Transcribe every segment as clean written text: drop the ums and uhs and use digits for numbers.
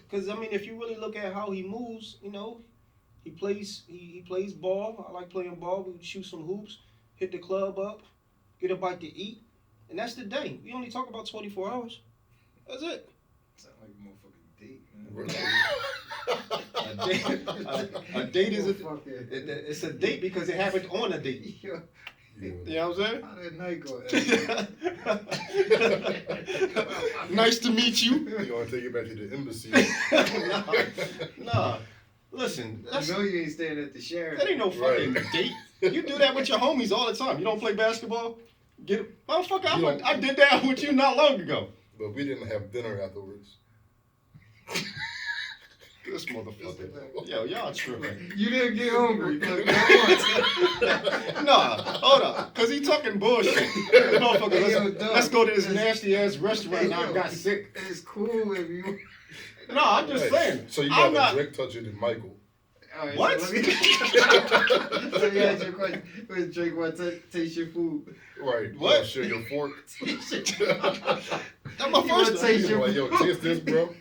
Because I mean, if you really look at how he moves, you know, he plays ball. I like playing ball. We shoot some hoops, hit the club up, get a bite to eat, and that's the day. We only talk about 24 hours. That's it. Sound like a motherfucking date, man. A date is it's a date because it happened on a date. Yo, You know what I'm saying? how did night go? Nice to meet you. You want to take it back to the embassy? Nah. Listen, You know you ain't staying at the Sheraton. that ain't no fucking date. You do that with your homies all the time. You don't play basketball? Motherfucker, I did that with you not long ago. But we didn't have dinner afterwards. This motherfucker. Yo, y'all tripping. You didn't get hungry. Look, Nah, hold up. Because he talking bullshit. Motherfucker, let's go to this nasty ass restaurant and I got sick. It's cool if you. No, I'm just saying. So you I'm got not. a Drake toucher than Michael. Right, What? So let me ask you a question. Where's Drake want to taste your food? Right. What? Share your fork. That's my first one. taste your Like, yo, taste this, bro.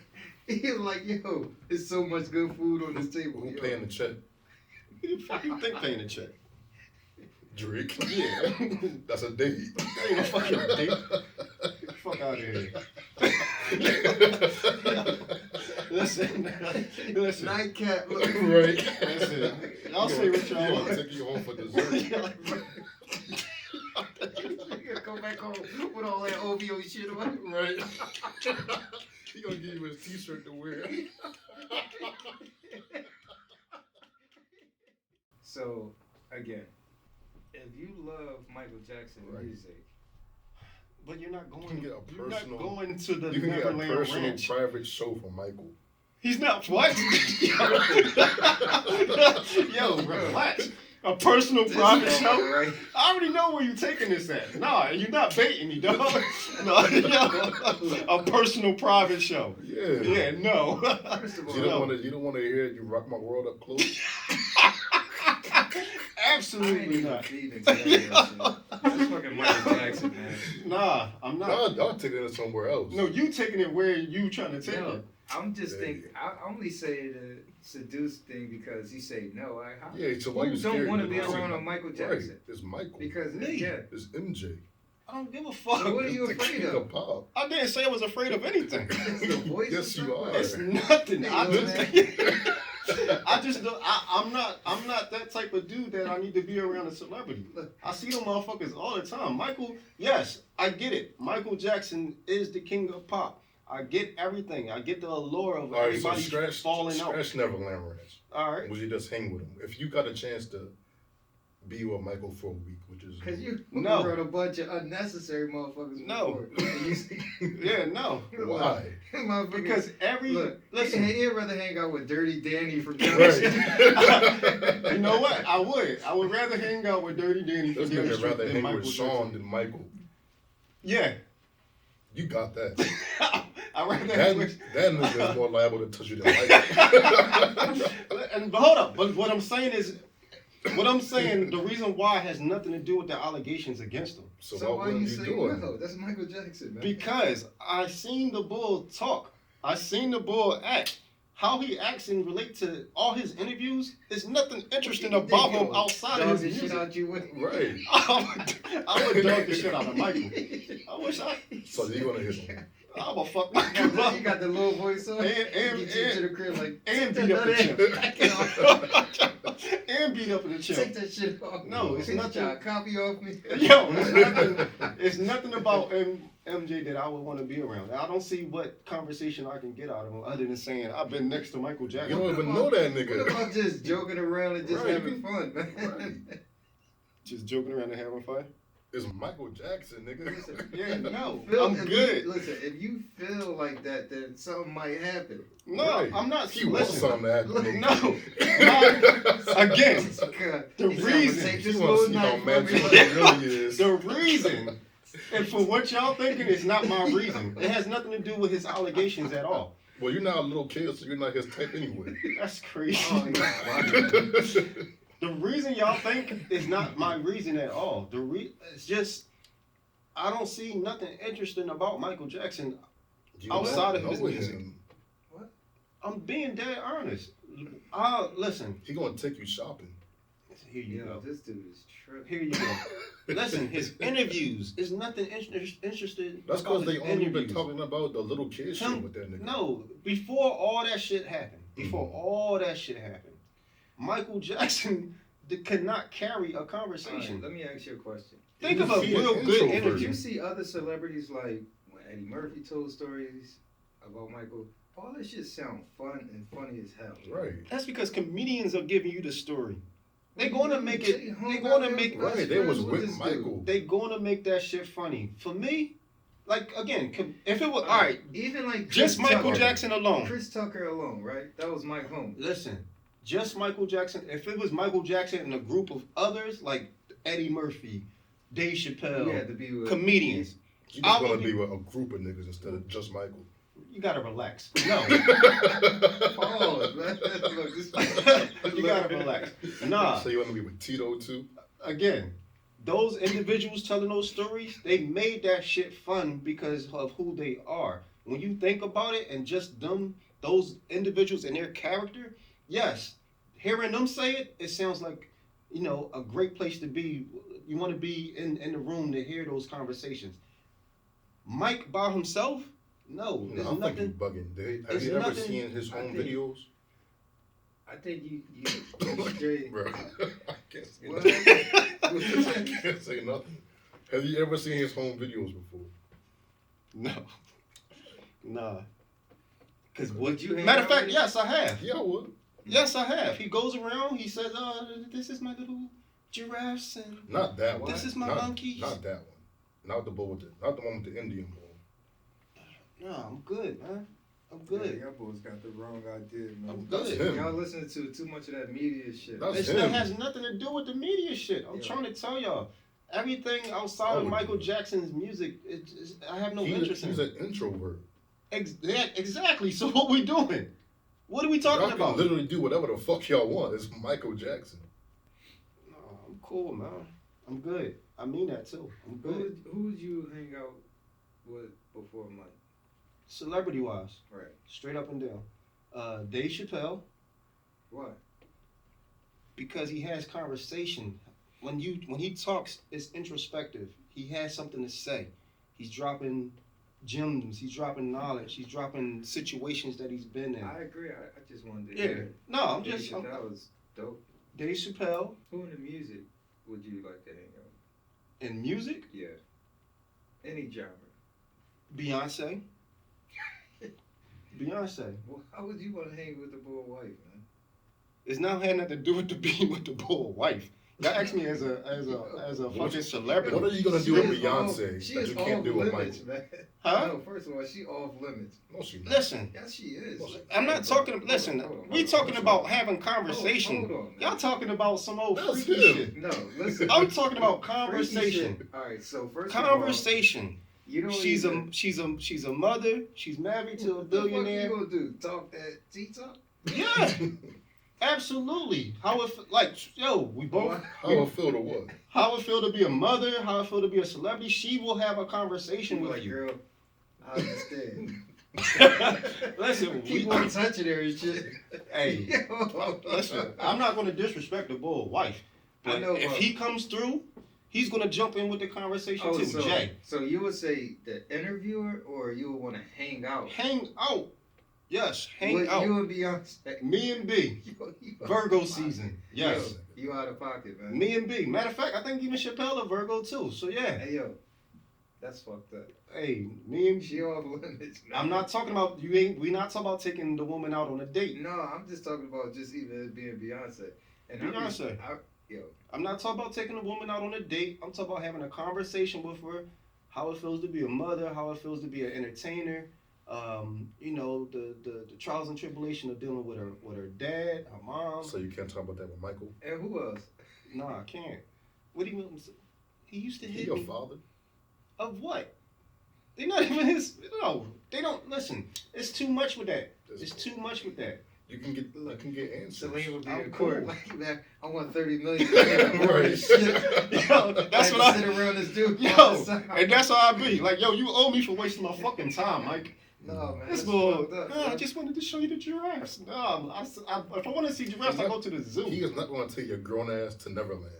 He was like, yo, there's so much good food on this table. Who Yo. paying the check? Who the fuck you think paying the check? Drake. Yeah. That's a date. That ain't no fucking date. Get the fuck out of here. Listen. Nightcap. Look. Right. Listen. Y'all say what y'all You want. want to take you home for dessert. You gotta go back home with all that OVO shit on. Right. He gonna give you his t-shirt to wear. So, again, if you love Michael Jackson Right. music, But you're not You can going. get a You're not personal. going to the You can get a Neverland personal Ranch. private show for Michael. He's not what? Yo, relax. A personal private show. right? I already know where you're taking this at. Nah, you're not baiting me, dog. No, yo, a personal private show. Yeah. Yeah, no. First of all, You don't want to hear you rock my world up close. I ain't Absolutely even not. feed into that shit. That's fucking Michael Jackson, man. Nah, I'm not. Y'all taking it somewhere else. No, you taking it where you trying to take No, it. I'm just Yeah. thinking. I only say the seduce thing because you say no. Yeah, so why Who you scared? don't want to You be know? around a Michael Jackson? Right. It's Michael. Because Me. again, It's MJ. I don't give a fuck. So what are you It's the afraid king of? pop. I didn't say I was afraid of anything. it's the voice. Yes, or you something? are. It's nothing. Hey, I yo, just, I just don't. I'm not that type of dude that I need to be around a celebrity. I see them motherfuckers all the time. Michael, yes, I get it. Michael Jackson is the king of pop. I get everything. I get the allure of All right, so everybody falling out. scratch Neverland Ranch. All right. Would you just hang with him? If you got a chance to be with Michael for a week, which is Because you No. wrote a bunch of unnecessary motherfuckers. No. before. And you see- Yeah, no. why? Motherfuckers- Because every Look, listen. he'd rather hang out with Dirty Danny from Right. You know what? I would rather hang out with Dirty Danny This from Derry nigga Street rather than hang Michael with Sean Jackson. than Michael. Yeah. You got that. I rather That hang with. nigga is more liable to touch you than Michael. But hold up. But what I'm saying, the reason why has nothing to do with the allegations against him. So, So why why you wouldn't you say do it? no? That's Michael Jackson, man. Because I seen the bull talk. I seen the bull act. How he acts and relate to all his interviews is nothing interesting about him outside of his shit music. out you with. Right. I would dog the shit out of Michael. I wish So you gonna hit him? I would fuck You Michael got, up. you got the little voice on. And- you get you to the crib like and take beat up the that chimp. And beat up in the Take chimp. that shit off. No, it's Take nothing. your copy off me. Yo, it's nothing about MJ that I would want to be around. I don't see what conversation I can get out of him other than saying I've been next to Michael You Jackson. don't even know that What nigga. about just joking around and just Right. having fun, man? Right. Just joking around and having fun. It's Michael Jackson, nigga. Yeah, no, Feel- I'm if good. You, listen, if you feel like that, then something might happen. No, Right. I'm not. He wants Listen, something to happen. no. Again, God, The he said, "I'ma reason- take He this wants to little see how knife from magical me." he really is. the reason, and for what y'all thinking, is not my reason. It has nothing to do with his allegations at all. Well, you're not a little kid, so you're not his type anyway. That's crazy. Oh, yeah. The reason y'all think is not my reason at all. It's just I don't see nothing interesting about Michael Jackson You outside of don't his know music. him. What? I'm being dead honest. Listen. He gonna take you shopping. Here you go. This dude is tripping. Here you go. Listen, his interviews is nothing interested. That's because they only been interviews. talking about the little kid shit with that nigga. No, before all that shit happened, Michael Jackson could not carry a conversation. Right, let me ask you a question. Think of a You see real an good intro interview. Did you see other celebrities like when Eddie Murphy told stories about Michael? All that shit sound fun and funny as hell. Right. That's because comedians are giving you the story. They're gonna make it. They They're gonna make. Right, they was with Michael. They gonna make that shit funny. For me, like again, if it was all right, even like just Chris Michael Tucker. Jackson alone. Chris Tucker alone, right? That was Mike Holmes. Listen, just Michael Jackson. If it was Michael Jackson and a group of others like Eddie Murphy, Dave Chappelle, You had to be with comedians, You just want to be with a group of niggas instead of just Michael. you gotta relax. No, Pause, man. Look, this you gotta relax. Nah, So you want to be with Tito too? again, those individuals telling those stories, they made that shit fun because of who they are. When you think about it and just those individuals and their character, yes, hearing them say it, it sounds like, a great place to be. You want to be in the room to hear those conversations. Mike by himself? No, there's I think you nothing. bugging. Have There's you ever nothing- seen his home think- videos? I think you straight. Bro, I can't say What? nothing. I can't say nothing. Have you ever seen his home videos before? No. Nah. Because Would you hang matter of out fact, with yes, I have. Yeah, I would. Yes, I have. He goes around. He says, "This is my little giraffes, and Not that one. this is my not, monkeys." Not that one. Not the bull not the one with the Indian bull. No, I'm good, man. I'm Yeah, good. y'all boys got the wrong idea, man. I'm That's good. him. Y'all listening to too much of that media shit. That's That him. has nothing to do with the media shit. I'm Yeah. trying to tell y'all. Everything outside of Oh, Michael yeah. Jackson's music, I have no interest in. He's an introvert. Exactly. So what we doing? What are we talking Y'all about? can literally do whatever the fuck y'all want. It's Michael Jackson. No, I'm cool, man. I'm good. I mean that too. I'm good. Who would you hang out with before Mike? Celebrity wise, Right. straight up and down. Dave Chappelle, Why? because he has conversation. When he talks, it's introspective. He has something to say. He's dropping gems. He's dropping knowledge. He's dropping situations that he's been in. I agree. I just wanted to Yeah. hear it. No, I'm just That was dope. Dave Chappelle Who in the music would you like to hang out with? in music. Yeah. Any genre. Beyonce. Beyonce. Well, how would you want to hang with the bull wife, man? It's not had nothing to do with being with the bull wife. Y'all asked me as a fucking celebrity. What are you gonna do with She is off- Beyonce she that is you can't off do with limits, Michael? man. Huh? No, first of all, she off limits. No, she not. Listen, Yes, she is. I'm not talking. Listen, we talking about having conversation. Hold on, man. Y'all talking about some old That's freaky him. shit. No, listen. I'm talking about Freaky conversation. shit. All right, so first of all, Conversation. you don't She's even, a mother. She's married to a billionaire. What you gonna do? Talk that T-talk? Yeah, absolutely. How it we both. How I feel to what? How it feel to be a mother? How it feel to be a celebrity? She will have a conversation with Like, you. girl, I understand. Listen, Keep on touching her and shit. Hey, listen. I'm not going to disrespect the bull wife, I but know, if but- he comes through, he's going to jump in with the conversation Oh, too. so, Jay, so you would say the interviewer, or you would want to hang out? hang out. Yes, hang With out. You and Beyonce. Me and B. You Virgo season. Yes. Yo, you out of pocket, man. Me and B. Matter of fact, I think even Chappelle a Virgo too. So yeah. Hey yo, that's fucked up. Hey, me and She off limits. Man. I'm not talking about you. Ain't we not talking about taking the woman out on a date? No, I'm just talking about just even being Beyonce. And Beyonce. Yo, I'm not talking about taking a woman out on a date. I'm talking about having a conversation with her, how it feels to be a mother, how it feels to be an entertainer. The trials and tribulation of dealing with her dad, her mom. So you can't talk about that with Michael? and who else? No, I can't. What do you mean? He used to He hit your me. father? Of what? They're not even his. No, they don't listen. It's too much with that. It's too much with that. You can get answers. Saalim would be I'm in court. cool. Like, man, I want 30 million. Right. Yo, that's what sit around this dude. Yo, and that's how I be. Like, yo, you owe me for wasting my fucking time, Mike. No, man. This that's boy, fucked up, nah, I bro. just wanted to show you the giraffes. No, if I want to see giraffes, I go to the zoo. He is not going to take your grown ass to Neverland.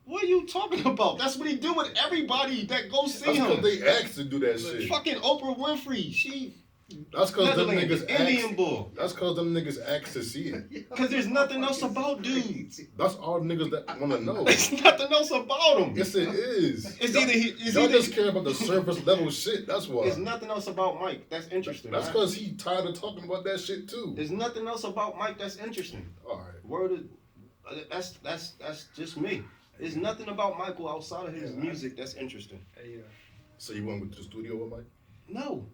What are you talking about? That's what he do with everybody that goes see That's him. because they asked to do that shit. Fucking Oprah Winfrey, she That's because them Netherlands, niggas Indian asked. bull. That's because them niggas asked to see it. Because there's nothing else about dudes. That's all niggas that want to know. There's nothing else about him. Yes, it is. It's either it's Y'all either just care about the surface level shit. That's why. there's nothing else about Mike that's interesting. That's right? because he tired of talking about that shit too. There's nothing else about Mike that's interesting. All right. Word is, that's just me. There's nothing about Michael outside of his music that's interesting. Hey, So you went with the studio with Mike? No.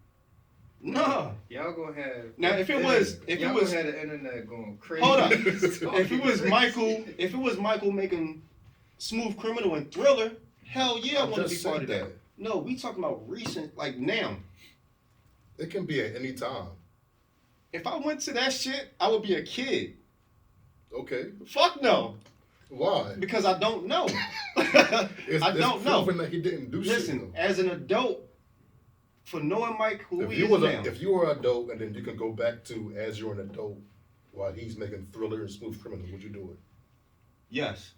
Nah. y'all gonna have Now if it was y'all gonna have the internet going crazy. hold up. If it was Michael making Smooth Criminal and Thriller, hell yeah, I I want to be just part said of that. that. No, we talking about recent, like now. It can be at any time. If I went to that shit, I would be a kid. Okay. Fuck no. Why? Because I don't know. It's proven that he didn't do Listen, shit. as an adult, for knowing Mike who If he you is was now, if you were an adult and then you can go back to as you're an adult while he's making Thriller and Smooth Criminal, would you do it? yes,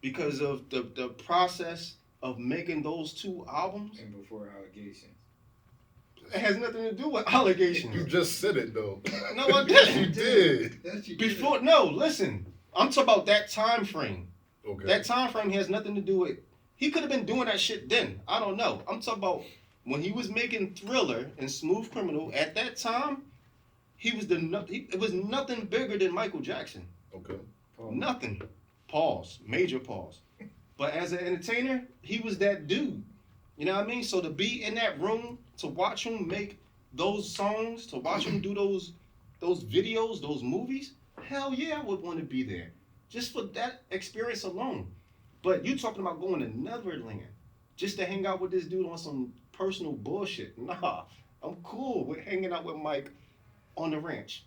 because of the process of making those two albums, And before allegations. it has nothing to do with allegations. You just said it though. No, I You didn't. did. Yes, you did. Before, no, listen, I'm talking about that time frame. Okay. That time frame has nothing to do with. He could have been doing that shit then. I don't know. I'm talking about when he was making Thriller and Smooth Criminal. At that time, he was it was nothing bigger than Michael Jackson. Okay. Nothing. Pause. Major pause. But as an entertainer, he was that dude. You know what I mean? So to be in that room, to watch him make those songs, to watch him do those videos, those movies, hell yeah, I would want to be there. Just for that experience alone. But you talking about going to Neverland just to hang out with this dude on some personal bullshit. Nah, I'm cool with hanging out with Mike on the ranch.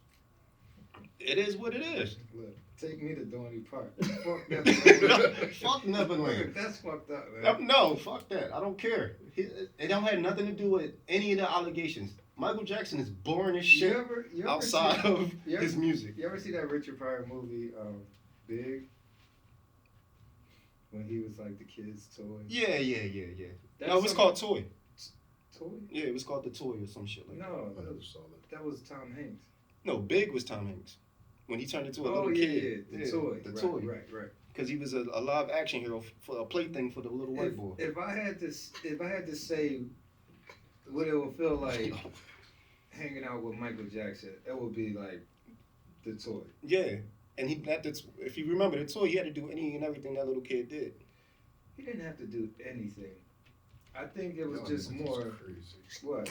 It is what it is. Look, take me to Dorney Park. Fuck that. Fuck Neverland. That's fucked up, man. No, fuck that. I don't care. It don't have nothing to do with any of the allegations. Michael Jackson is boring as shit You ever outside see, of his music. You ever see that Richard Pryor movie, Big? When he was like the kid's toy. Yeah. That's No, it was some- called Toy. Toy? Yeah, it was called The Toy or some shit like that. No, I never saw that. that was Tom Hanks. No, Big was Tom Hanks. When he turned into a Oh little yeah, kid. yeah, the toy. The right, Toy. Right. Because he was a live action hero for a plaything for the little white boy. If I had to say what it would feel like hanging out with Michael Jackson, it would be like the toy. Yeah. And if you remember the Toy, he had to do any and everything that little kid did. He didn't have to do anything. I think it was Y'all just niggas more. is crazy. What?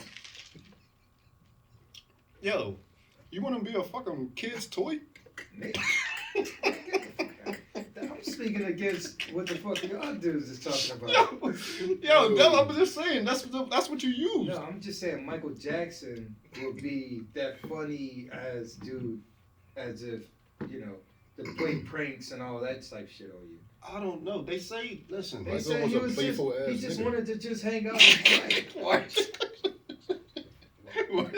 Yo, you want to be a fucking kid's toy? I'm speaking against what the fuck y'all dudes is talking about. Yo, I was just saying, that's what you use. No, I'm just saying Michael Jackson would be that funny as dude, as if, you know, to play pranks and all that type shit on you. I don't know. They say, listen. They Michael said was he a was just, playful he ass just nigga. wanted to just hang out and play. What?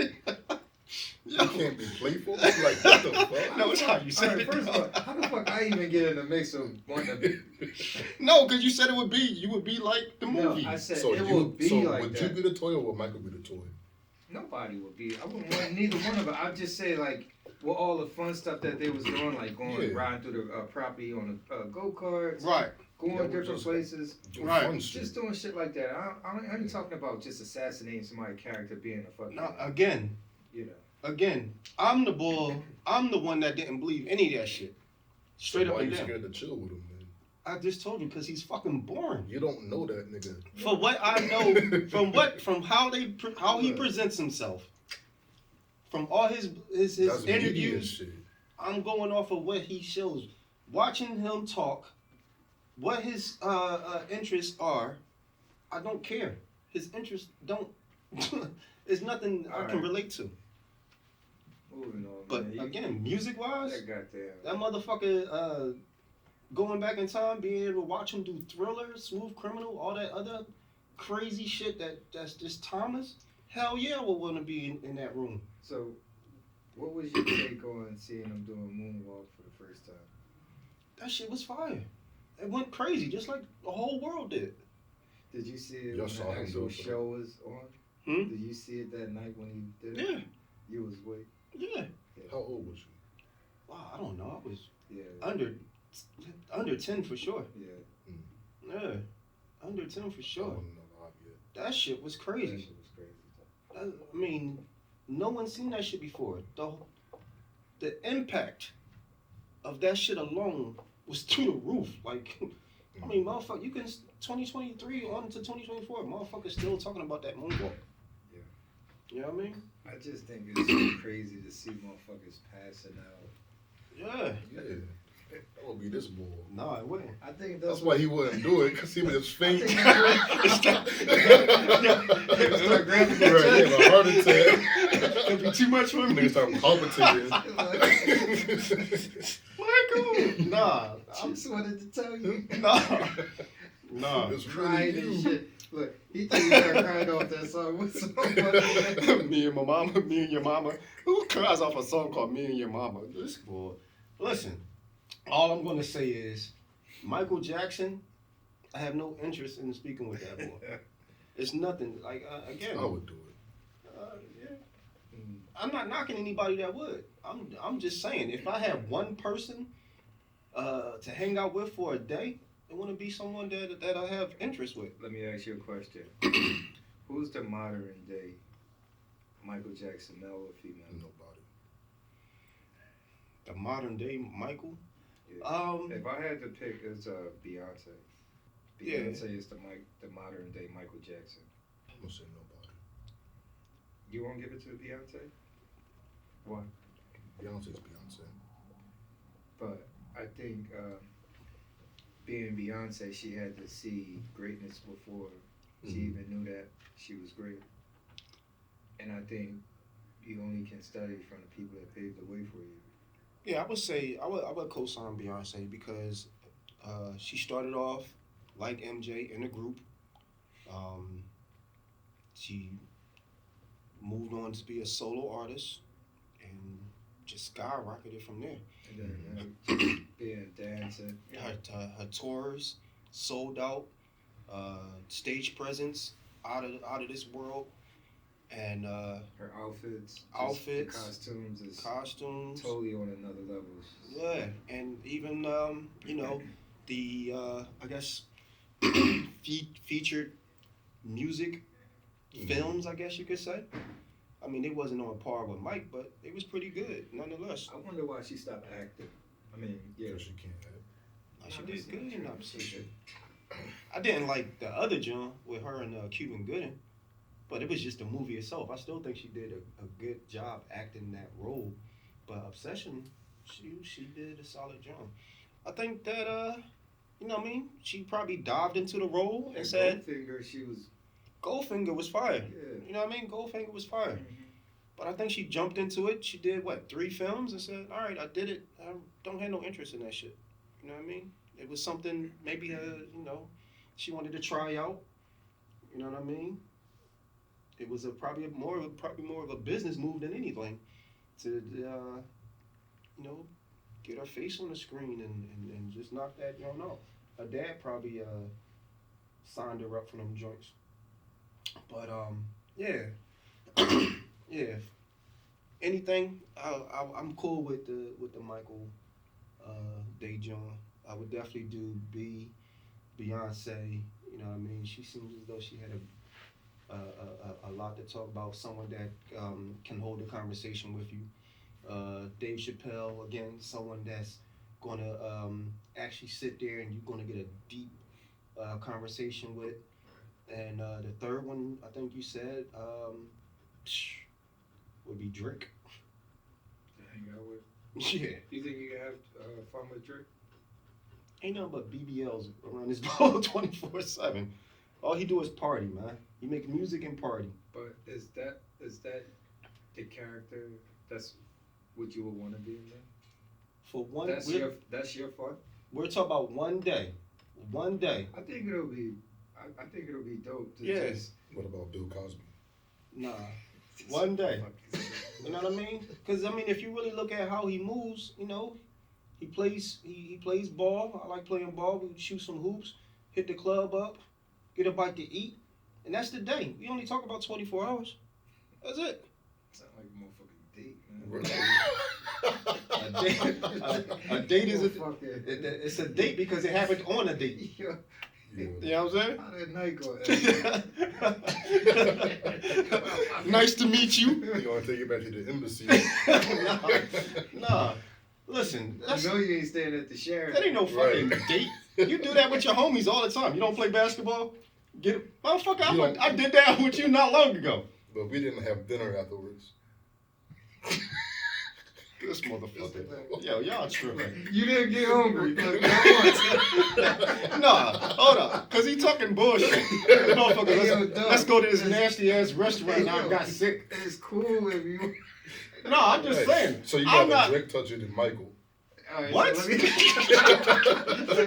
You can't be playful. Like what the fuck? No, it's how you All said right, it. first of all, how the fuck I even get in the mix of wanting to be? No, because you said you would be like the No, movie. I said So it would be like would that. you be the toy or would Michael be the toy? Nobody would be. I wouldn't want neither one of them. I'd just say like, with all the fun stuff that they was doing, like going riding through the property on the go-karts, Right. going Yeah, different just- places, Do Right. fun shit. just doing shit like that. I ain't talking about just assassinating somebody's character, being a fucking, Now, again, you know. I'm the bull. I'm the one that didn't believe any of that shit. Straight So up why and you down. scared to chill with him, man? I just told you because he's fucking boring. You don't know that nigga. For what I know, from how he presents himself, from all his That's media interviews, shit. I'm going off of what he shows. Watching him talk, what his interests are, I don't care. His interests don't. There's nothing I can relate to. Moving on, But man. again, music wise, That goddamn. that motherfucker going back in time, being able to watch him do Thriller, Smooth Criminal, all that other crazy shit that's just timeless. hell yeah, I would want to be in that room. So, what was your take on seeing him doing moonwalk for the first time? That shit was fire. It went crazy, just like the whole world did. Did you see it Y'all when saw the him do actual it for show was on? Hmm? Did you see it that night when he did it? Yeah, You was wait. yeah. How old was you? Wow, I don't know. I was Yeah. under 10 for sure. Yeah. Yeah, under 10 for I sure. wasn't alive yet. That shit was That crazy. shit was crazy. I mean, no one's seen that shit before. The impact of that shit alone was through the roof. Like, I mean, motherfucker, you can 2023 on to 2024, motherfuckers still talking about that moonwalk. Yeah. You know what I mean? I just think it's so crazy to see motherfuckers passing out. Yeah. Yeah. That would be this boy. No, it wouldn't. I think That's why he wouldn't do it, because he was just faint. think- Start grabbing Right, he have a heart attack. It'd be too much for me. Nigga start palpitating. Michael! Nah. I just wanted to tell you. Nah. It's Crying really and you. shit. Look, he thought he started crying off that song. What's so funny? Me and my mama, me and your mama. Who cries off a song called Me and Your Mama? This boy. Listen, all I'm gonna say is, Michael Jackson, I have no interest in speaking with that boy. It's nothing, like, again. I would do it. Yeah. I'm not knocking anybody that would. I'm just saying, if I had one person to hang out with for a day, it wouldn't be someone that I have interest with. Let me ask you a question. Who's the modern day Michael Jackson, male or female? Nobody. The modern day Michael. Yeah. If I had to pick, it's Beyonce. Yeah. Beyonce is the modern day Michael Jackson. I'm gonna say nobody. You won't give it to Beyonce? Why? Beyonce's Beyonce. But I think being Beyonce, she had to see greatness before she even knew that she was great. And I think you only can study from the people that paved the way for you. Yeah, I would say I would co-sign Beyonce because she started off like MJ in a group. She moved on to be a solo artist and just skyrocketed from there. And then being dancing. Her tours sold out, stage presence out of this world, and Her outfits. Outfits, The costumes is costumes. totally on another level. Yeah, and even you know, the I guess featured music films, I guess you could say. I mean, it wasn't on par with Mike, but it was pretty good nonetheless. I wonder why she stopped acting. I mean, yeah. Because she can't have. She No, did that's good not in true. that position. I didn't like the other John with her and Cuban Gooding, but it was just the movie itself. I still think she did a good job acting that role. But Obsession, she did a solid job. I think that you know what I mean? She probably dived into the role and said Goldfinger, she was. Goldfinger was fire. Yeah. You know what I mean? Goldfinger was fire. But I think she jumped into it. She did what, 3 films and said, "All right, I did it. I don't have no interest in that shit." You know what I mean? It was something maybe you know, she wanted to try out. You know what I mean? It was probably more of a business move than anything to you know, get her face on the screen and just knock that young off. Her dad probably signed her up for them joints. But yeah, yeah. Anything, I'm cool with the Michael Day John. I would definitely do Beyonce. You know what I mean? She seems as though she had a lot to talk about. Someone that can hold a conversation with you. Dave Chappelle, again, someone that's gonna actually sit there and you're gonna get a deep conversation with. And the third one, I think you said, would be Drake. To hang out with. Yeah. You think you can have fun with Drake? Ain't nothing but BBLs around this ball 24/7. All he do is party, man. He make music and party. But is that the character? That's what you would want to be in there? For one, That's your fun. we're talking about one day. One day. I think it'll be dope to Yeah. just. What about Bill Cosby? Nah. One day. You know what I mean? Because I mean, if you really look at how he moves, you know, he plays ball. I like playing ball. We shoot some hoops, hit the club up, get a bite to eat, and that's the day. We only talk about 24 hours. That's it. Sound like a motherfucking date, A date is it's a date because it happened on a date. Yeah. You know what I'm saying? How did night go? Nice to meet you. You want to take it back to the embassy? Nah. Listen, You know you ain't staying at the Sheraton. that ain't no fucking date. You do that with your homies all the time. You don't play basketball? Motherfucker, I did that with you not long ago. But we didn't have dinner afterwards. This motherfucker. Yo, y'all tripping. You didn't get hungry. Nah, hold up. Because he talking bullshit. Motherfucker, let's go to this nasty ass restaurant. Now I got sick. It's cool if you. No, I'm just saying. So you I'm got not. a Drake toucher than Michael. Right, What? So let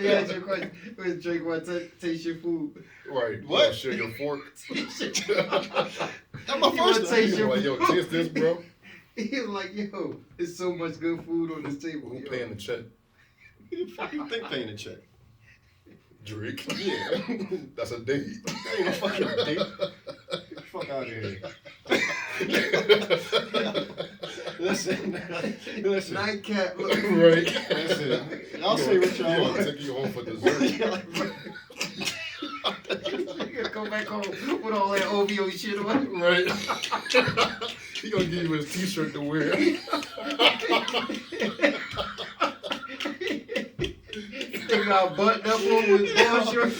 me ask you a question. Where's Drake want to taste your food? Right. What? You wanna share your fork? That's my You wanna first taste thing. your Like, yo, taste this, bro. He's like, yo, there's so much good food on this table. Who yo. paying the check? Who the fuck you think paying the check? Drake. Yeah. That's a date. That ain't no fucking date. Get the fuck out of here. Listen. Nightcap. Look. Right. Listen. Y'all say what y'all You want. want to take you home for dessert. You gotta go back home with all that OVO shit on. Right. He gonna give you his t-shirt to wear. He got buttoned up on with ball shorts.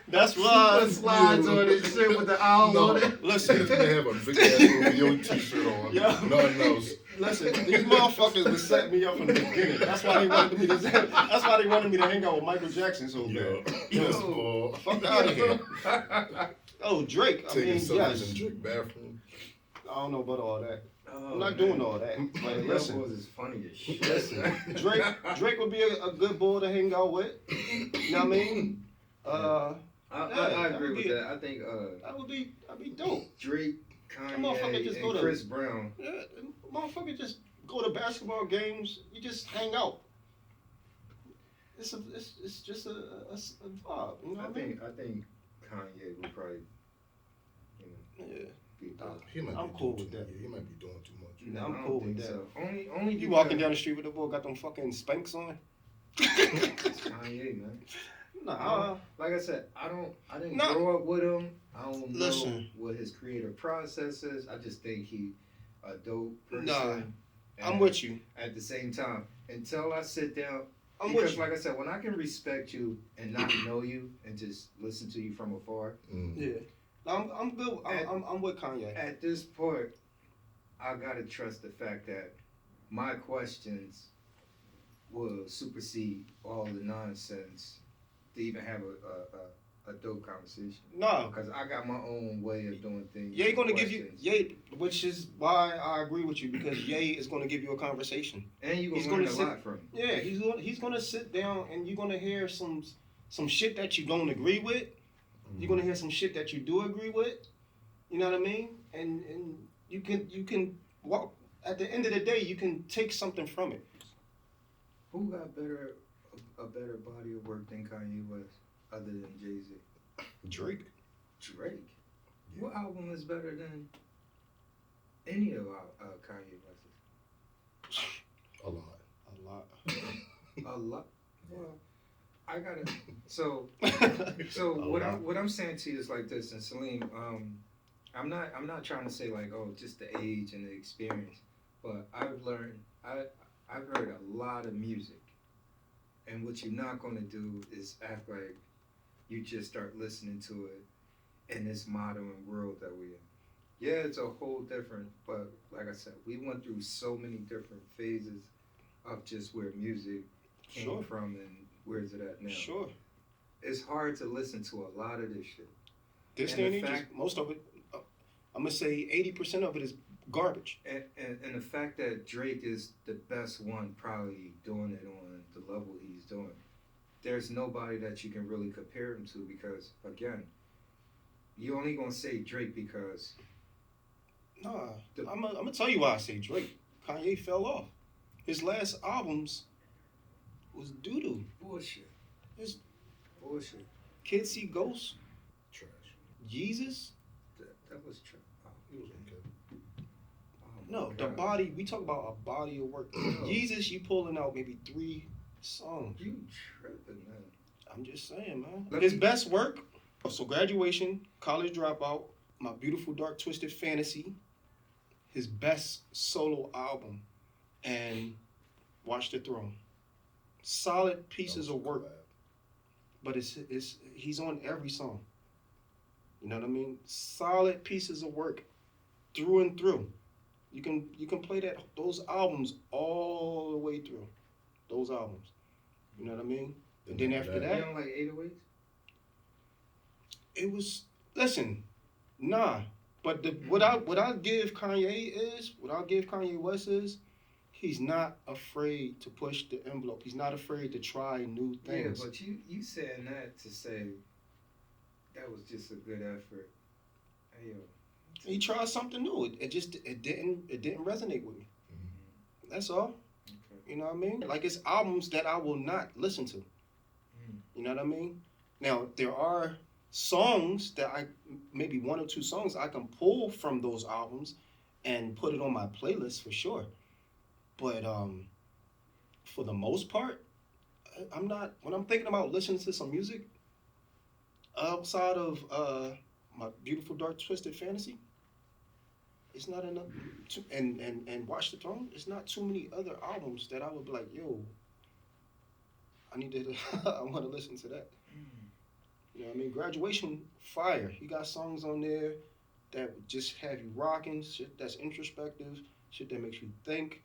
That's why. Put slides on it, shit with the owl No, on it. Listen. This man have a big ass OVO t-shirt on. Yo. Nothing else. Listen, these motherfuckers was setting me up from the beginning. That's why they wanted me to. That's why they wanted me to hang out with Michael Jackson so Yo. bad. Yes, boy. Fuck out of here. Oh, Drake. I Taking mean, selfies yes. in Drake bathroom. I don't know about all that. Oh, I'm not doing all that. But listen, is funny as shit. listen. Drake would be a good boy to hang out with. You know what I mean? I agree with that. I think That'd be dope. Drake, motherfucker just Kanye, go and to- Chris Brown. Yeah, motherfucker, just go to basketball games. You just hang out. It's just a vibe. You know what I mean? I think Kanye would probably, Yeah. be He might I'm be cool doing with that. Yeah, he might be doing too much. Nah, I I'm don't cool with think that. So. Only You walking down the street with the boy got them fucking Spanx on? Kanye, man. Nah. Like I said, I didn't Nah. grow up with him. I don't know Listen. what his creative process is. I just think he a dope person. Nah. I'm And with you. At the same time, until I sit down, I'm because with you. like I said, when I can respect you and not know you and just listen to you from afar, Yeah. I'm good. I'm with Kanye. at this point, I gotta trust the fact that my questions will supersede all the nonsense to even have a dope conversation. No. Because I got my own way of doing things. Ye gonna give you questions. which is why I agree with you because Ye is gonna give you a conversation. And you're he's gonna learn gonna a sit- lot from him. Yeah, he's gonna sit down and you're gonna hear some shit that you don't agree with. You're gonna hear some shit that you do agree with. You know what I mean? And you can walk. At the end of the day, you can take something from it. Who got a better body of work than Kanye West, other than Jay-Z? Drake. Drake. What album is better than any of Kanye West's? A lot. A lot. Well, I gotta. So A what lot. I'm saying to you is like this, and Saalim, I'm not trying to say like, oh, just the age and the experience, but I've heard a lot of music, and what you're not gonna do is act like you just start listening to it in this modern world that we're in. Yeah, it's a whole different, but like I said, we went through so many different phases of just where music came Sure. from and where's it at now. Sure. It's hard to listen to a lot of this shit. This And day and the age, fact- most of it, I'm gonna say 80% of it is garbage. And the fact that Drake is the best one probably doing it on the level he's doing, there's nobody that you can really compare him to because, again, you only gonna say Drake because. Nah, I'm gonna tell you why I say Drake. Kanye fell off. His last albums was doo-doo. Bullshit. His Bullshit. Kids See Ghosts, Trash. Jesus. That was true. Oh, He was okay. oh No, my the God. body. We talk about a body of work. Jesus, you pulling out maybe 3 songs. You tripping, man. I'm just saying, man. Let His me- best work. So Graduation, College Dropout, My Beautiful Dark Twisted Fantasy. His best solo album, and Watch the Throne. Solid pieces of work, but it's he's on every song. You know what I mean? Solid pieces of work, through and through. You can play those albums all the way through. Those albums. You know what I mean? And then after You that, don't like 808s? it was nah. But what I give Kanye West is he's not afraid to push the envelope. He's not afraid to try new things. Yeah, but you saying that to say that was just a good effort. Hey, yo. He tried something new. It didn't resonate with me. Mm-hmm. That's all. Okay. You know what I mean? Like it's albums that I will not listen to. You know what I mean? Now there are songs that maybe 1 or 2 songs I can pull from those albums and put it on my playlist for sure. But for the most part, I'm not. When I'm thinking about listening to some music outside of My Beautiful Dark Twisted Fantasy, it's not enough. And Watch the Throne, it's not too many other albums that I would be like, yo, I need to. I want to listen to that. You know what I mean? Graduation, fire. He got songs on there that would just have you rocking, shit that's introspective, shit that makes you think.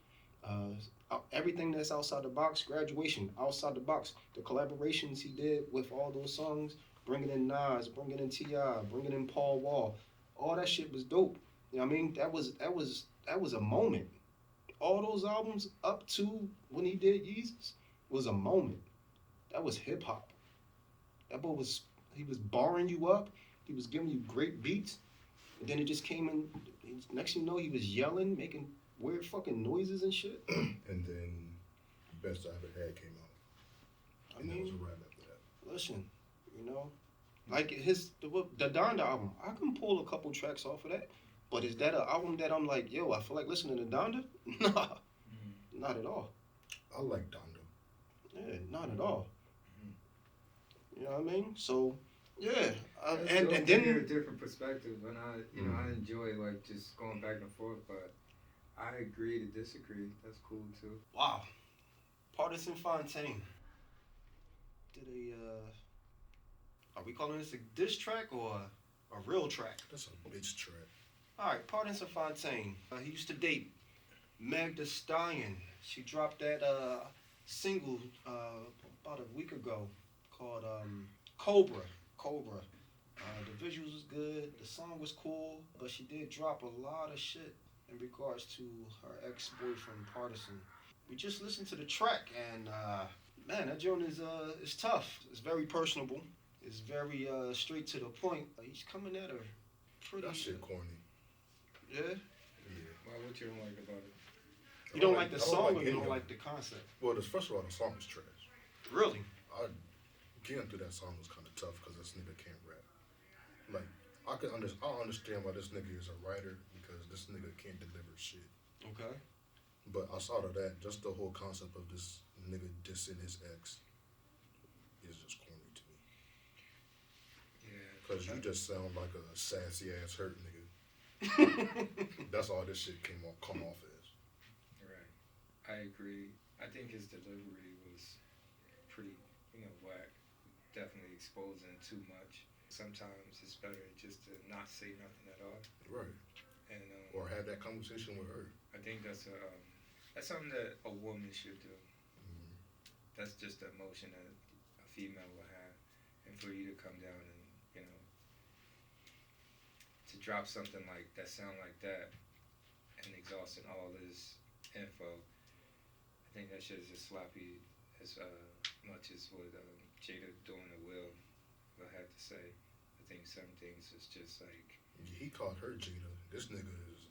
Everything that's outside the box, Graduation, outside the box. The collaborations he did with all those songs, bringing in Nas, bringing in T.I., bringing in Paul Wall, all that shit was dope. You know what I mean? That was a moment. All those albums up to when he did Yeezus was a moment. That was hip hop. That boy he was barring you up. He was giving you great beats. And then it just came in. Next thing you know, he was yelling, making weird fucking noises and shit. And then Best I Ever Had came out. And that was a wrap after that. Listen, you know, like the Donda album. I can pull a couple tracks off of that. But is that an album that I'm like, yo, I feel like listening to Donda? Nah, not at all. I like Donda. Yeah, not at all. You know what I mean? So, yeah, and and then then a different perspective, and I enjoy like just going back and forth, but I agree to disagree. That's cool too. wow, Pardison Fontaine did are we calling this a diss track or a real track? That's a bitch track. All right, Pardison Fontaine. He used to date Meg Thee Stallion. She dropped that single about a week ago called Cobra. The visuals was good, the song was cool, but she did drop a lot of shit in regards to her ex-boyfriend Pardison. We just listened to the track, and man, that joint is tough. It's very personable. It's very straight to the point. He's coming at her pretty. That shit corny. Yeah. Yeah. Why? What you don't like about it? You don't like the I don't song, like or you any don't of like it. the concept? Well, first of all, the song is trash. Really? Getting through that song was kind of tough because this nigga can't rap. Like, I understand why this nigga is a writer because this nigga can't deliver shit. Okay. But outside of that, just the whole concept of this nigga dissing his ex is just corny to me. Yeah. Because you just sound like a sassy ass hurt nigga. That's all this shit come off as. Right. I agree. I think his delivery was pretty, whack. Definitely exposing too much. Sometimes it's better just to not say nothing at all. Right. And Or have that conversation with her. I think that's something that a woman should do. Mm-hmm. That's just the emotion that a female will have, and for you to come down and to drop something like that, sound like that, and exhausting all this info, I think that shit is as sloppy as much as what Jada doing the will have to say. I think some things is just like. He called her Jada. This nigga is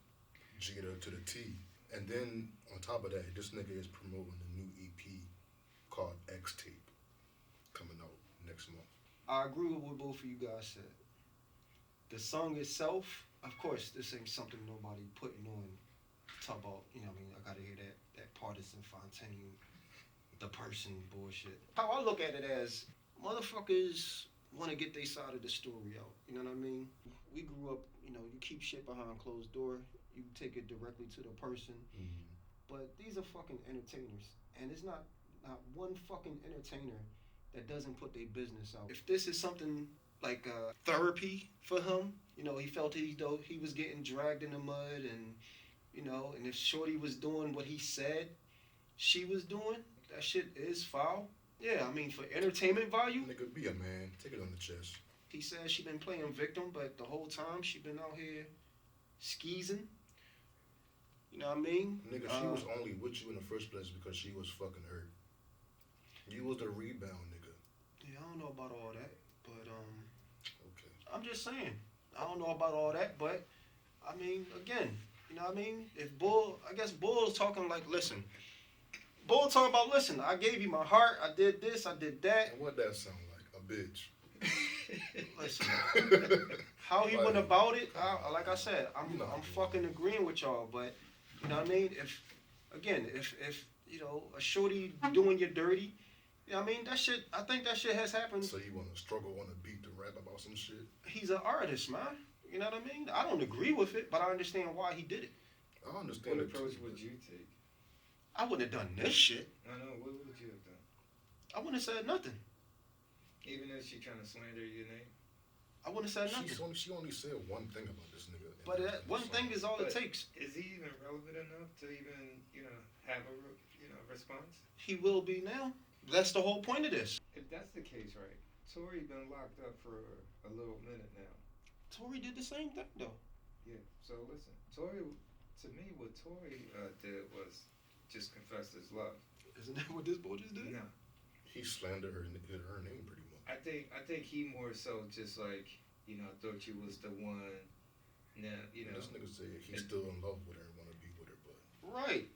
Jada to the T. And then on top of that, this nigga is promoting a new EP called X Tape coming out next month. I agree with what both of you guys said. The song itself, of course, this ain't something nobody putting on. Talk about, you know what I mean? I gotta hear that Pardison Fontaine, the person bullshit. How I look at it as, motherfuckers want to get their side of the story out. You know what I mean? We grew up, you know, you keep shit behind closed door. You take it directly to the person. Mm-hmm. But these are fucking entertainers. And it's not one fucking entertainer that doesn't put their business out. If this is something like therapy for him, you know, he felt he was getting dragged in the mud and, you know, and if Shorty was doing what he said she was doing, that shit is foul. Yeah, I mean, for entertainment value. Nigga, be a man. Take it on the chest. He said she been playing victim, but the whole time she been out here skeezing. You know what I mean? Nigga, she was only with you in the first place because she was fucking hurt. You was the rebound, nigga. Yeah, I don't know about all that, but Okay. I'm just saying. I don't know about all that, but I mean, again, you know what I mean? If I guess Bull's talking like, listen. Bull talking about, listen, I gave you my heart, I did this, I did that. And what that sound like? A bitch. Listen, how he went about it, like I said, I'm fucking agreeing with y'all, but you know what I mean? If you know, a shorty doing you dirty, you know what I mean? That shit, I think that shit has happened. So you want to struggle on a beat to rap about some shit? He's an artist, man. You know what I mean? I don't agree with it, but I understand why he did it. I understand. What approach would you take? I wouldn't have done this shit. I know. What would you have done? I wouldn't have said nothing. Even if she trying to slander your name? I wouldn't have said nothing. She only said one thing about this nigga. But one thing is all it takes. Is he even relevant enough to even, you know, have a, response? He will be now. That's the whole point of this. If that's the case, right? Tory been locked up for a little minute now. Tory did the same thing, though. Yeah. So listen, Tory, to me, what Tory did was just confess his love. Isn't that what this boy just did? No. He slandered her name pretty much. I think he more so just like, you know, thought you was the one. Now, you know. This nigga said he's still in love with her and want to be with her, but. Right.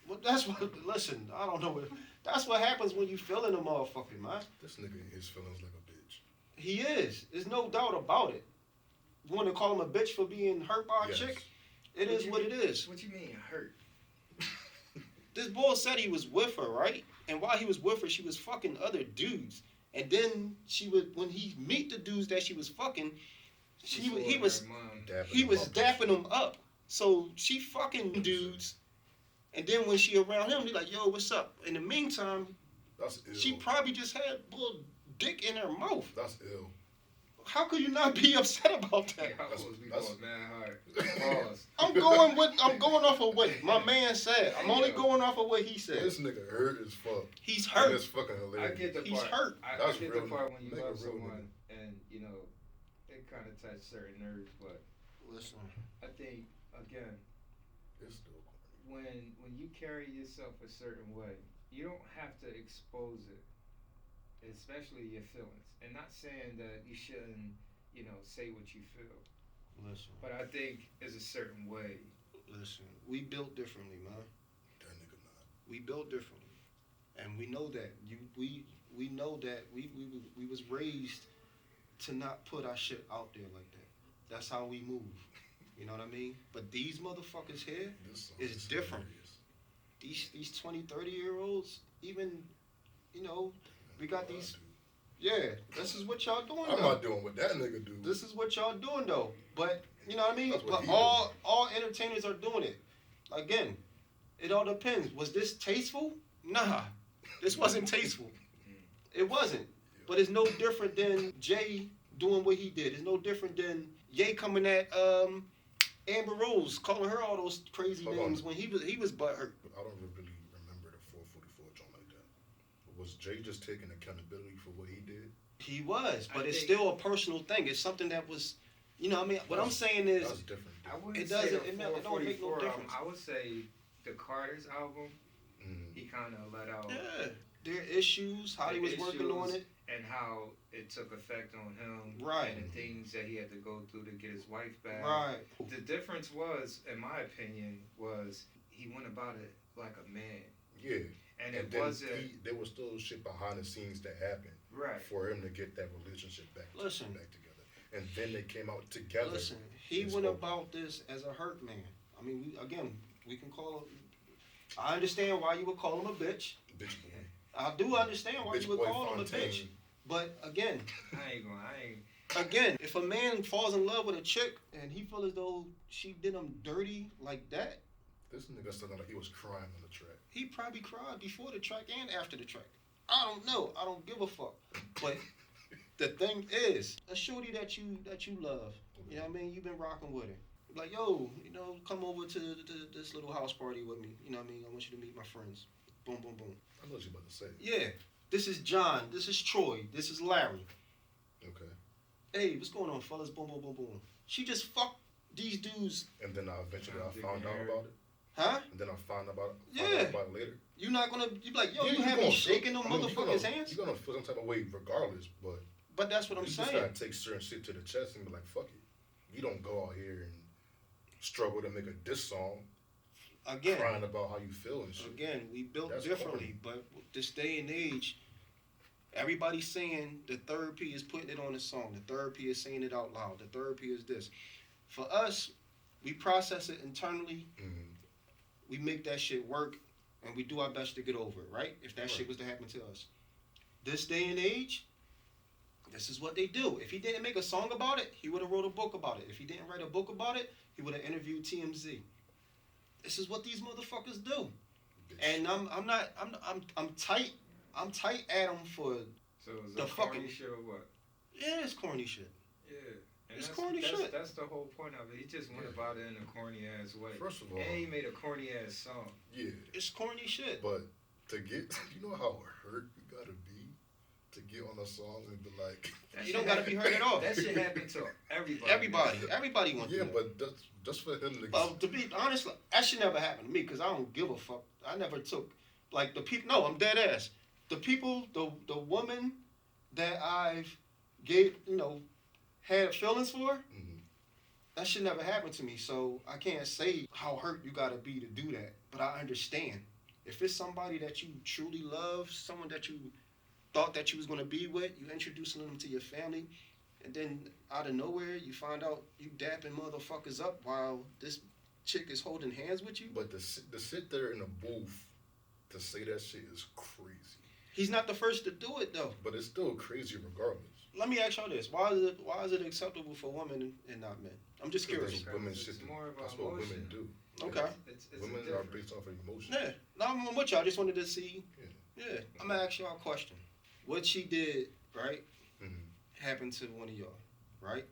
Well, that's what. Listen, I don't know. That's what happens when you feeling a motherfucker, man. This nigga is feelings like a bitch. He is. There's no doubt about it. You want to call him a bitch for being hurt by a chick? It is what it is. What you mean hurt? This boy said he was with her, right? And while he was with her, she was fucking other dudes. And then when he meet the dudes that she was fucking, he was dapping them up. So she fucking dudes. And then when she around him, he like, yo, what's up? In the meantime, that's ill. She probably just had little dick in her mouth. That's ill. How could you not be upset about that? That's mad hard. I'm going off of what my man said. I'm only going off of what he said. This nigga hurt as fuck. He's hurt. That's fucking hilarious. I get the part. He's hurt. I get the part when you love someone and, you know, it kind of touches certain nerves, but listen, I think, again, it's still when you carry yourself a certain way, you don't have to expose it, especially your feelings. And not saying that you shouldn't, you know, say what you feel. Listen. But I think there's a certain way. Listen, we built differently, man. That nigga not. We built differently, and we know that. We know that we was raised to not put our shit out there like that. That's how we move. You know what I mean? But these motherfuckers here is different. Hilarious. These 20, 30-year-olds, even, you know, we got these. Yeah, this is what y'all doing. I'm not doing what that nigga do. This is what y'all doing though. But you know what I mean? But all entertainers are doing it. Again, it all depends. Was this tasteful? Nah. This wasn't tasteful. It wasn't. But it's no different than Jay doing what he did. It's no different than Ye coming at Amber Rose, calling her all those crazy names when he was butthurt. I don't really remember the 444 joint like that. Was Jay just taking accountability for what he did? He was, but it's still a personal thing. It's something that was, you know what I mean? What I'm saying is, that's different. I wouldn't it say doesn't, it don't make no difference. I would say the Carter's album, he kind of let out. Yeah. their issues, how he was working on it, and how it took effect on him, right? And the things that he had to go through to get his wife back, right? The difference was, in my opinion, was he went about it like a man. Yeah. And it wasn't. There was still shit behind the scenes that happened, right, for him to get that relationship back together. And then they came out together. Listen, he went about this as a hurt man. I mean, we can call him. I understand why you would call him a bitch. Bitch boy. I do understand why you would call him a bitch. But again, Again, if a man falls in love with a chick and he feel as though she did him dirty like that, this nigga sounded like he was crying on the track. He probably cried before the track and after the track. I don't know. I don't give a fuck. But the thing is, a shorty that you love, you know what I mean? You've been rocking with her. Like, yo, come over to this little house party with me. You know what I mean? I want you to meet my friends. Boom, boom, boom. I know what you're about to say. Yeah. This is John. This is Troy. This is Larry. Okay. Hey, what's going on, fellas? Boom, boom, boom, boom. She just fucked these dudes. And then eventually I found out about it. Huh? And then I found out about it later. You're not gonna. You be like, yo, you have me shaking them motherfuckers' hands. You're gonna feel some type of way regardless, but. But that's what I'm saying. You just gotta take certain shit to the chest and be like, fuck it. You don't go out here and struggle to make a diss song. Again, crying about how you feel and shit. Again, we built differently, but this day and age, everybody's saying the third P is putting it on the song. The third P is saying it out loud. The third P is this. For us, we process it internally. Mm-hmm. We make that shit work, and we do our best to get over it, right? If that shit was to happen to us. This day and age, this is what they do. If he didn't make a song about it, he would have wrote a book about it. If he didn't write a book about it, he would have interviewed TMZ. This is what these motherfuckers do. And I'm tight at them for so is the fucking shit or what? Yeah, it's corny shit. Yeah. And it's corny shit. That's the whole point of it. He just went about it in a corny ass way. First of all, and he made a corny ass song. Yeah. It's corny shit. But to get, you know how hurt you gotta be to get on a song and be like, you don't gotta be hurt at all. That shit happened to everybody. Everybody wants to. Yeah, but that's just for him to. Well, to be honest, that shit never happened to me because I don't give a fuck. I never took like the people. No, I'm dead ass. The people, the woman that I've had feelings for. Mm-hmm. That shit never happened to me, so I can't say how hurt you gotta be to do that. But I understand. If it's somebody that you truly love, someone that you thought that you was gonna be with, you introducing them to your family, and then out of nowhere you find out you dapping motherfuckers up while this chick is holding hands with you. But to sit there in a booth to say that shit is crazy. He's not the first to do it though. But it's still crazy regardless. Let me ask y'all this: Why is it acceptable for women and not men? I'm just curious. That's what women do. Okay. It's women are based off of emotion. Yeah. No, I'm with y'all. I just wanted to see. Yeah. I'm gonna ask y'all a question. What she did, right, happened to one of y'all, right?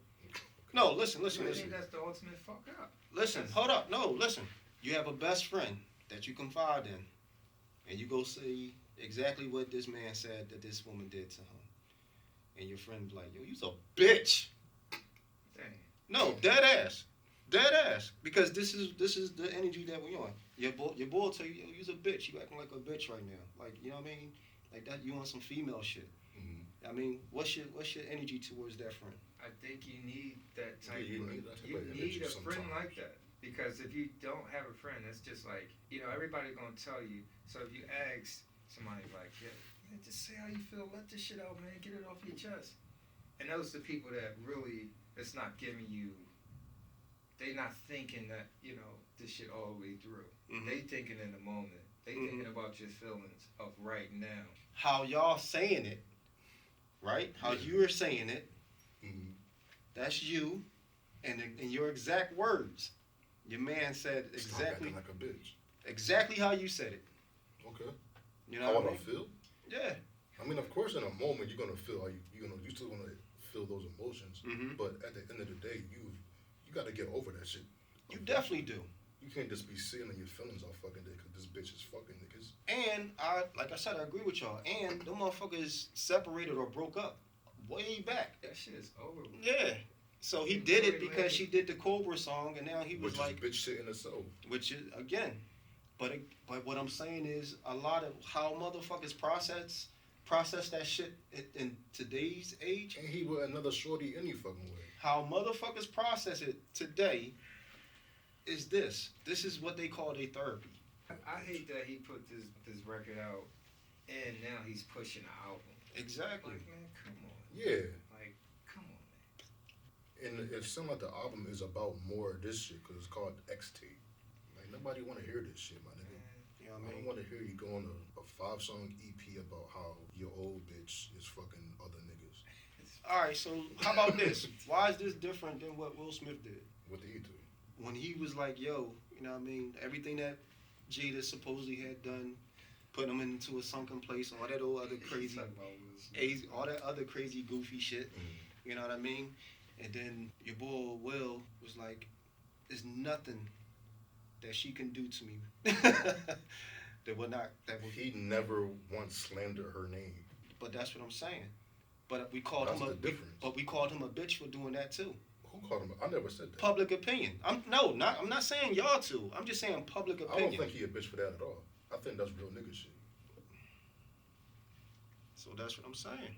No, listen. I think that's the ultimate fuck up. Listen, hold up. No, listen. You have a best friend that you confide in, and you go see exactly what this man said that this woman did to him. And your friend's like, yo, you's a bitch. Dang. No, dead ass. Because this is the energy that we on. Your boy tell you, yo, you's a bitch. You acting like a bitch right now. Like, you know what I mean? Like that, you want some female shit. Mm-hmm. I mean, what's your energy towards that friend? I think you need that type. You need a friend like that. Because if you don't have a friend, it's just like, everybody gonna tell you. So if you ask somebody like, yeah, just say how you feel, let this shit out, man, get it off your chest. And those are the people that really, it's not giving you, they not thinking that, this shit all the way through. Mm-hmm. They thinking in the moment. They thinking about your feelings of right now. How y'all saying it, right? How you're saying it, that's you, and in your exact words. Your man said exactly like a bitch. Exactly how you said it. Okay. You know how what I feel? Yeah. I mean, of course, in a moment you're gonna feel you still gonna feel those emotions. Mm-hmm. But at the end of the day, you got to get over that shit. You definitely do. You can't just be sitting in your feelings all fucking day because this bitch is fucking niggas. And like I said, I agree with y'all. And them motherfuckers separated or broke up way back. That shit is over. Yeah. So he did it because she did the Cobra song, and now he was which like, is bitch shit in itself. Which is again, But what I'm saying is a lot of how motherfuckers process that shit in today's age. And he with another shorty any fucking way. How motherfuckers process it today is this. This is what they call their therapy. I hate that he put this record out, and now he's pushing an album. Exactly. Like, man, come on. Yeah. Like, come on, man. And it seems like the album is about more of this shit because it's called X Tape. Like, nobody want to hear this shit, my nigga. You know what I I mean? don't want to hear you go on a 5-song EP about how your old bitch is fucking other niggas. All right, so how about this? Why is this different than what Will Smith did? What did he do? When he was like, yo, you know what I mean? Everything that Jada supposedly had done, putting him into a sunken place, all that old other crazy, all that other crazy goofy shit. You know what I mean? And then your boy Will was like, there's nothing that she can do to me that would not, that would. He never once slandered her name. But that's what I'm saying. But we called That's him the difference. but we called him a bitch for doing that too. Who called him? I never said that. Public opinion. I'm not saying y'all two. I'm just saying public I opinion. don't think he a bitch for that at all. I think that's real nigga shit. So that's what I'm saying.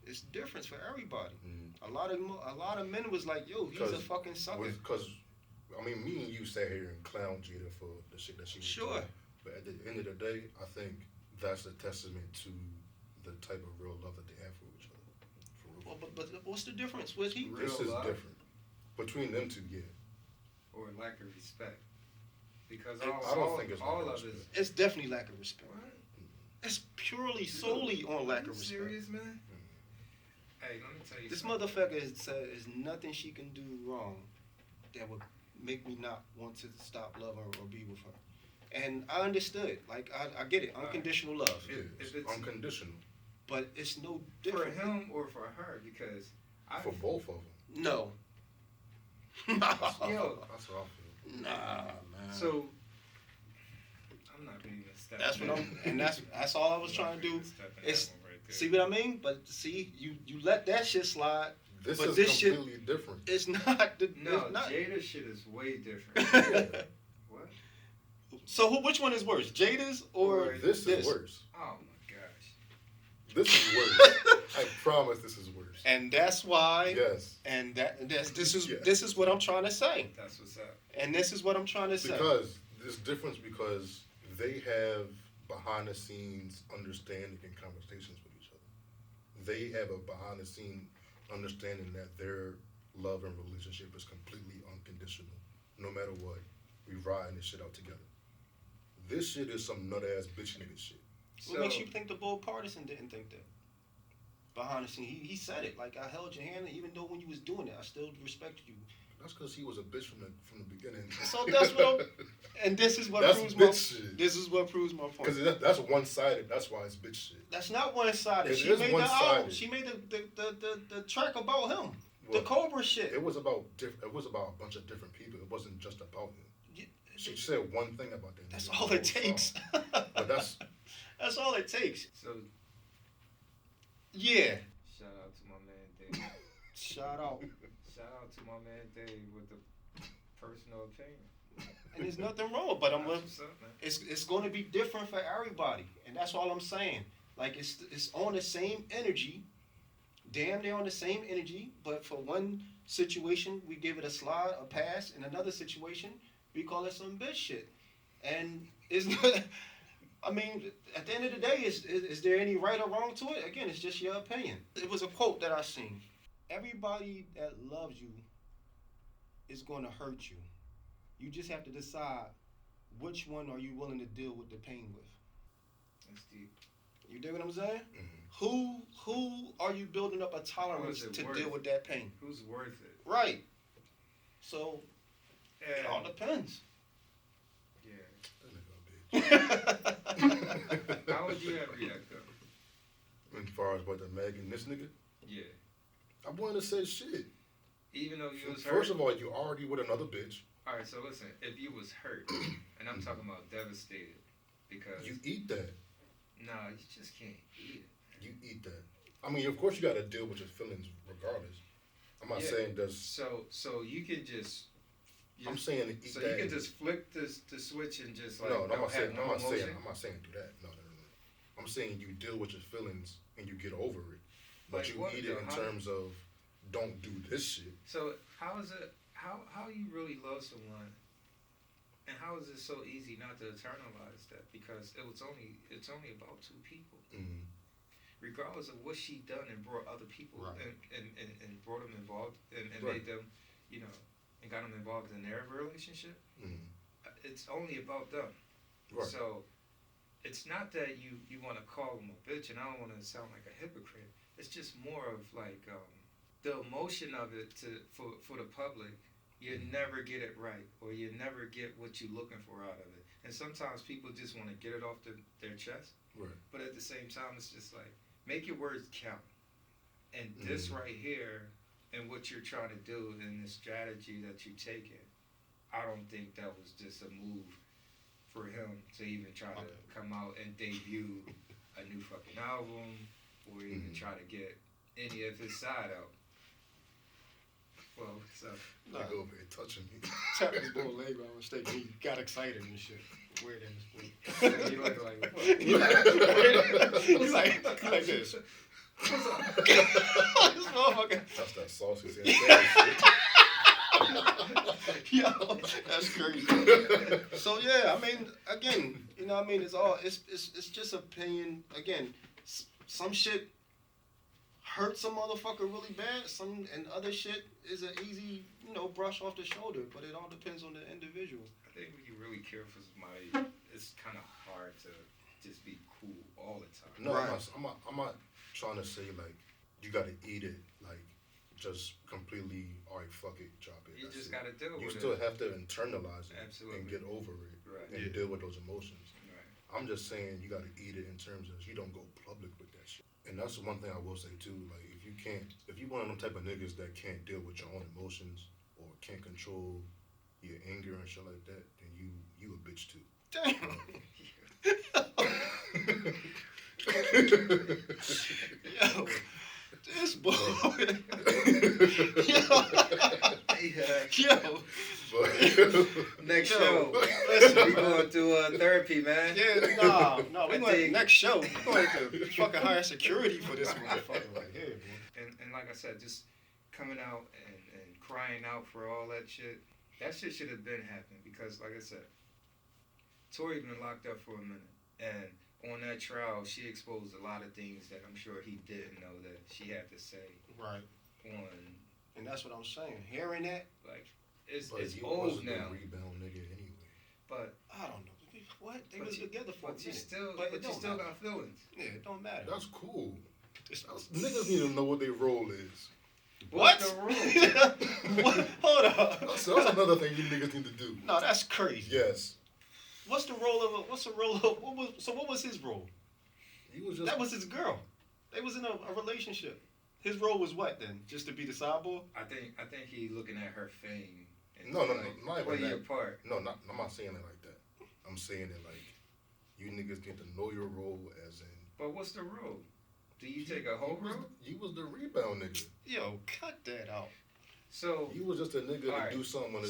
It's different for everybody. Mm-hmm. A lot of men was like, yo, he's a fucking sucker. Because, I mean, me and you sat here and clown Jada for the shit that she was Sure. doing. But at the end of the day, I think that's a testament to the type of real love that they have for each other. For real. Well, but what's the difference? Was he? This Real is love. different. Between them two, yeah. Or lack of respect. Because I don't think it's lack all of of respect. it. It's definitely lack of respect. What? It's purely solely on lack Are of you respect. serious, man? Hey, let me tell you This something. motherfucker is nothing she can do wrong that would make me not want to stop loving her or be with her. And I understood. Like, I get it. Unconditional love. Yeah, If it's it's- unconditional. But it's no For different. him or for her, because For both of them. No. Yo, That's how I feel. Nah, man. so I'm not gonna even step. That's in what that. I'm, and that's all I was I'm trying not to do. gonna step in It's- that one right there. See what I mean? But see, you let that shit slide. This But is this shit- completely different. It's not. No, It's not. Jada shit is way different. What? So which one is worse, Jada's or This is worse. Oh my gosh. This is worse. I promise this is worse. And that's why. Yes. And this is Yes. this is what I'm trying to say. That's what's up. And this is what I'm trying to say. Because this difference because they have behind the scenes understanding and conversations with each other. They have a behind the scene understanding that their love and relationship is completely unconditional. No matter what, we riding this shit out together. This shit is some nut ass bitch nigga shit. What makes you think the bull Pardison didn't think that? Behind the scene, he said it. Like, I held your hand, even though when you was doing it, I still respected you. That's because he was a bitch from the beginning. So that's what and this is what That's proves bitch shit. This is what proves my point. Because that's one sided. That's why it's bitch shit. That's not one sided. It She is made the album. one-sided. She made the track about him. Well, The Cobra shit. It was about it was about a bunch of different people. It wasn't just about him. Yeah, She said one thing about that. That's nigga all the it whole takes. song. But That's all it takes. So Yeah. shout out to my man Dave. Shout out. Shout out to my man Dave with the personal opinion. And there's nothing wrong, but I'm That's what's up, man. it's going to be different for everybody, and that's all I'm saying. Like it's on the same energy, damn near on the same energy, but for one situation we give it a slide, a pass, in another situation we call it some bitch shit, and it's not. I mean, at the end of the day, is there any right or wrong to it? Again, it's just your opinion. It was a quote that I seen. Everybody that loves you is going to hurt you. You just have to decide which one are you willing to deal with the pain with. That's deep. You dig what I'm saying? Mm-hmm. Who are you building up a tolerance Who is it to worth? deal with that pain? Who's worth it? Right. So it all And depends. yeah. That nigga a bitch. How would you have react though? As far as what the Meg and this nigga, Yeah. I wouldn't have said shit. Even though you was hurt. First of all, you already with another bitch. All right. So listen, if you was hurt, and I'm talking about devastated, because You eat that. nah, you just can't eat it. You eat that. I mean, of course, you got to deal with your feelings regardless. I'm not Yeah. saying that's. So you can just I'm saying to eat so that. you can just flick the switch and just like I'm not saying emotion? I'm not saying do that. No. I'm saying you deal with your feelings and you get over it, but Like you what, eat though? it in terms of don't do this shit. So how is it? How you really love someone, and how is it so easy not to internalize that? Because it's only about two people. Mm-hmm. Regardless of what she done and brought other people Right. and brought them involved and Right. made them, and got them involved in their relationship. Mm-hmm. It's only about them. Right. So it's not that you want to call them a bitch, and I don't want to sound like a hypocrite. It's just more of like the emotion of it for the public. You never get it right, or you never get what you're looking for out of it. And sometimes people just want to get it off their chest. Right. But at the same time, it's just like, make your words count. And this right here, and what you're trying to do, and the strategy that you're taking, I don't think that was just a move for him to even try to come out and debut a new fucking album, or even try to get any of his side out. Well, so Like over here touching me. Tapped his little leg by mistake. He got excited and shit. Weird ass. you look like what? He's like this. This motherfucker. That's that saucy shit. Yo, that's crazy. So yeah, I mean, again, it's just opinion. Again, some shit hurts a motherfucker really bad. And other shit is an easy, brush off the shoulder. But it all depends on the individual. I think when you really care for somebody, it's kind of hard to just be cool all the time. No, Right. I'm not trying to say like you gotta eat it like just completely. All right, fuck it, drop it. You that's just it. gotta deal with it. You still have to internalize it Absolutely. and get over it Right. and deal with those emotions. Right. I'm just saying you gotta eat it in terms of you don't go public with that shit. And that's one thing I will say too. Like if you one of them type of niggas that can't deal with your own emotions or can't control your anger and shit like that, then you a bitch too. Damn. Yo, this boy. Yo. Next Yo, show. listen, We going through therapy, man. Yeah, no, we I going think- next show. We going to fucking hire security for this motherfucker right here, boy. And like I said, just coming out and crying out for all that shit should have been happening, because like I said, Tory been locked up for a minute, and on that trial she exposed a lot of things that I'm sure he didn't know that she had to say. Right. And that's what I'm saying. Hearing that, Like, it's you old wasn't now. the rebound nigga anyway. But I don't know. What? They But was you- together for a but you minute. still But it you don't still matter. got feelings. Yeah, it don't matter. That's cool. Niggas need to know what their role is. What? What's the rule? What? Hold up. That's another thing you niggas need to do. No, that's crazy. Yes. What's the role of? What was his role? He was just That was his girl. They was in a relationship. His role was what then? Just to be the sideboard? I think he looking at her fame. And No, like, not even play that. your part. No, I'm not saying it like that. I'm saying it like you niggas need to know your role as in. But what's the role? Do you take a whole role? You was the rebound nigga. Yo, cut that out. So You was just a nigga All to right. do something when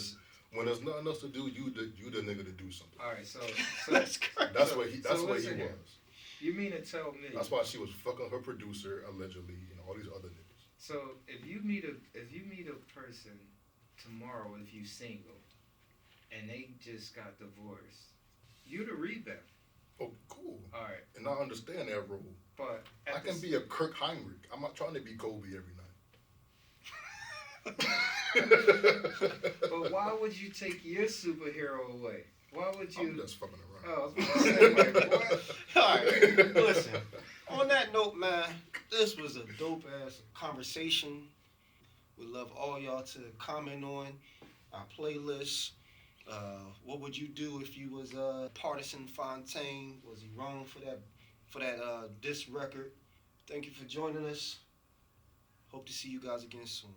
there's nothing else to do. You the nigga to do something. all right, so That's crazy. That's what he so was. listen here. You mean to tell me? That's why she was fucking her producer allegedly and all these other niggas. So if you meet a person tomorrow, if you single, and they just got divorced, you the rebound. Oh, cool. All right, And I understand that role. but I can be a Kirk Heinrich. I'm not trying to be Kobe every night. But why would you take your superhero away? Why would you? I'm just fucking around. Oh, I was gonna say, like, what? All right, listen. On that note, man, this was a dope ass conversation. We'd love all y'all to comment on our playlist. What would you do if you was Pardison Fontaine? Was he wrong for that diss record? Thank you for joining us. Hope to see you guys again soon.